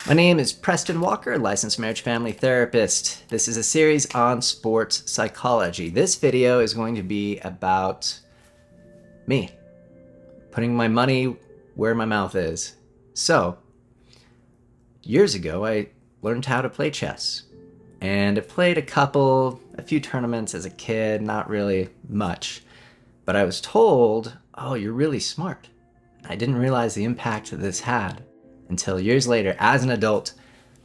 My name is Preston Walker, licensed marriage family therapist. This is a series on sports psychology. This video is going to be about me, putting my money where my mouth is. So, years ago, I learned how to play chess. And I played a few tournaments as a kid, not really much. But I was told, oh, you're really smart. I didn't realize the impact that this had until years later, as an adult.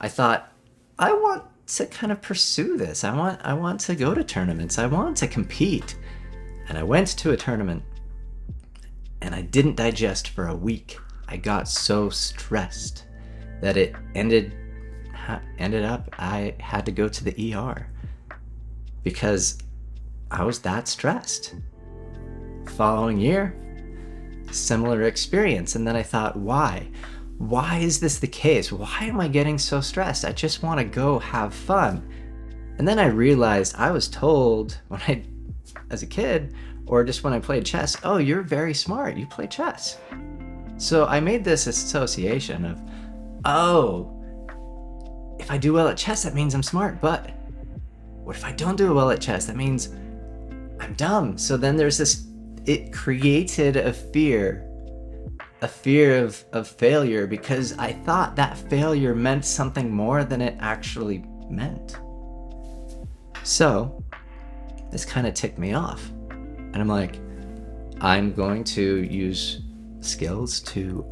I thought, I want to kind of pursue this. I want to go to tournaments. I want to compete. And I went to a tournament and I didn't digest for a week. I got so stressed that it ended up I had to go to the ER because I was that stressed. Following year, similar experience. And then I thought, why? Why is this the case? Why am I getting so stressed? I just want to go have fun. And then I realized I was told as a kid, or just when I played chess, oh, you're very smart. You play chess. So I made this association of, oh, if I do well at chess, that means I'm smart. But what if I don't do well at chess? That means I'm dumb. So then it created a fear of failure because I thought that failure meant something more than it actually meant. So this kind of ticked me off. And I'm like, I'm going to use skills to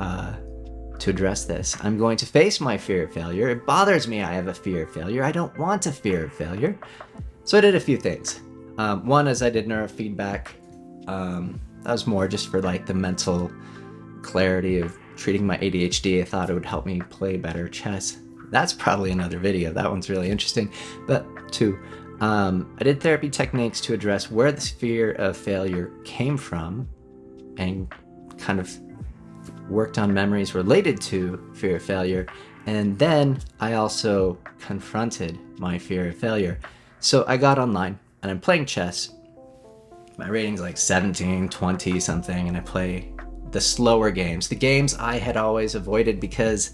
address this. I'm going to face my fear of failure. It bothers me I have a fear of failure. I don't want a fear of failure. So I did a few things. One is I did neurofeedback. That was more just for like the mental clarity of treating my ADHD. I thought it would help me play better chess. That's probably another video. That one's really interesting. But two, I did therapy techniques to address where this fear of failure came from and kind of worked on memories related to fear of failure. And then I also confronted my fear of failure. So I got online and I'm playing chess. My rating's like 17, 20 something, and I play the slower games, the games I had always avoided because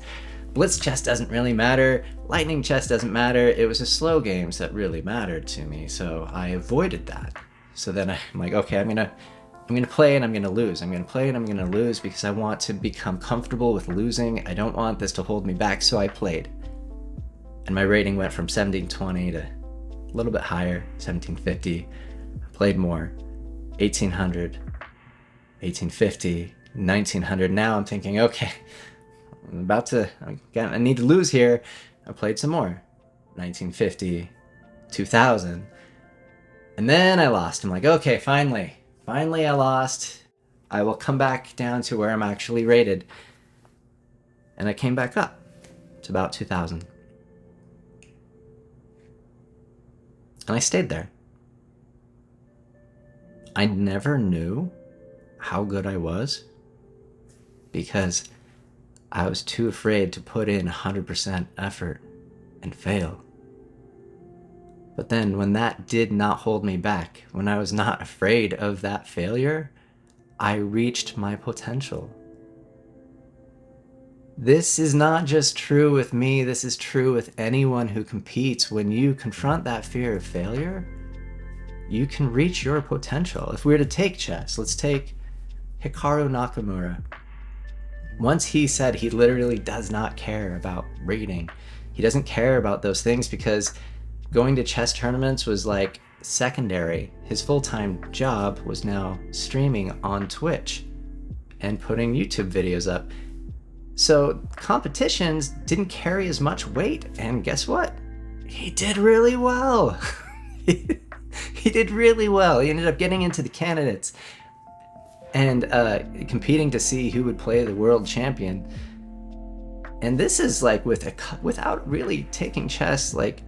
blitz chess doesn't really matter, lightning chess doesn't matter. It was the slow games that really mattered to me, so I avoided that. So then I'm like, okay, I'm gonna play and I'm gonna lose. I'm gonna play and I'm gonna lose because I want to become comfortable with losing. I don't want this to hold me back, so I played. And my rating went from 1720 to a little bit higher, 1750. I played more, 1800, 1850, 1900. Now I'm thinking, okay, I need to lose here. I played some more, 1950, 2000, and then I lost. I'm like, okay, finally I lost. I will come back down to where I'm actually rated. And I came back up to about 2000. And I stayed there. I never knew how good I was because I was too afraid to put in 100% effort and fail. But then when that did not hold me back, when I was not afraid of that failure, I reached my potential. This is not just true with me, this is true with anyone who competes. When you confront that fear of failure, you can reach your potential. If we were to take chess, let's take Hikaru Nakamura. Once he said he literally does not care about rating. He doesn't care about those things because going to chess tournaments was like secondary. His full-time job was now streaming on Twitch and putting YouTube videos up. So competitions didn't carry as much weight, and guess what? He did really well. He did really well. He ended up getting into the candidates and competing to see who would play the world champion. And this is like without really taking chess, like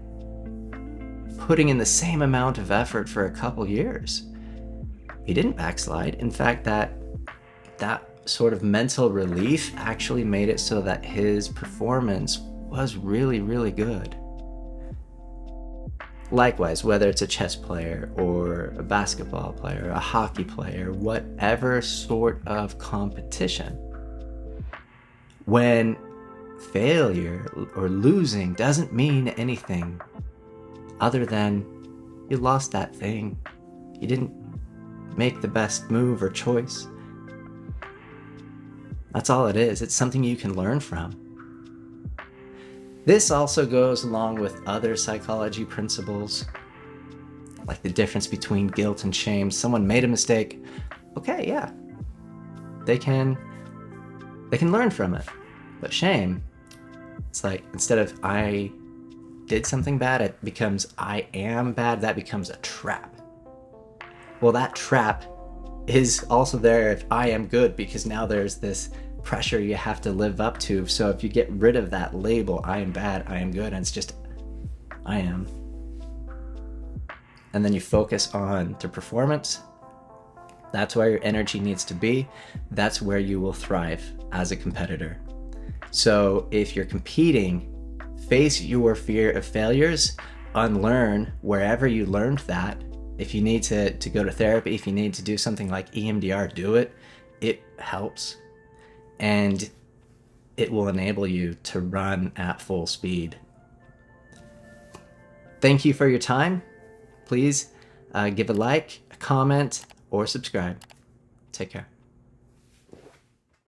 putting in the same amount of effort for a couple years. He didn't backslide. In fact, that sort of mental relief actually made it so that his performance was really, really good. Likewise, whether it's a chess player or a basketball player, a hockey player, whatever sort of competition, when failure or losing doesn't mean anything other than you lost that thing. You didn't make the best move or choice. That's all it is. It's something you can learn from. This also goes along with other psychology principles, like the difference between guilt and shame. Someone made a mistake. Okay, yeah. They can learn from it. But shame, it's like instead of I did something bad, it becomes I am bad. That becomes a trap. Well, that trap is also there if I am good, because now there's this pressure you have to live up to. So if you get rid of that label, I am bad, I am good, and it's just I am, and then you focus on the performance, that's where your energy needs to be. That's where you will thrive as a competitor. So if you're competing, face your fear of failures, unlearn wherever you learned that. If you need to go to therapy, if you need to do something like EMDR, do it. It helps. And it will enable you to run at full speed. Thank you for your time. Please give a like, a comment, or subscribe. Take care.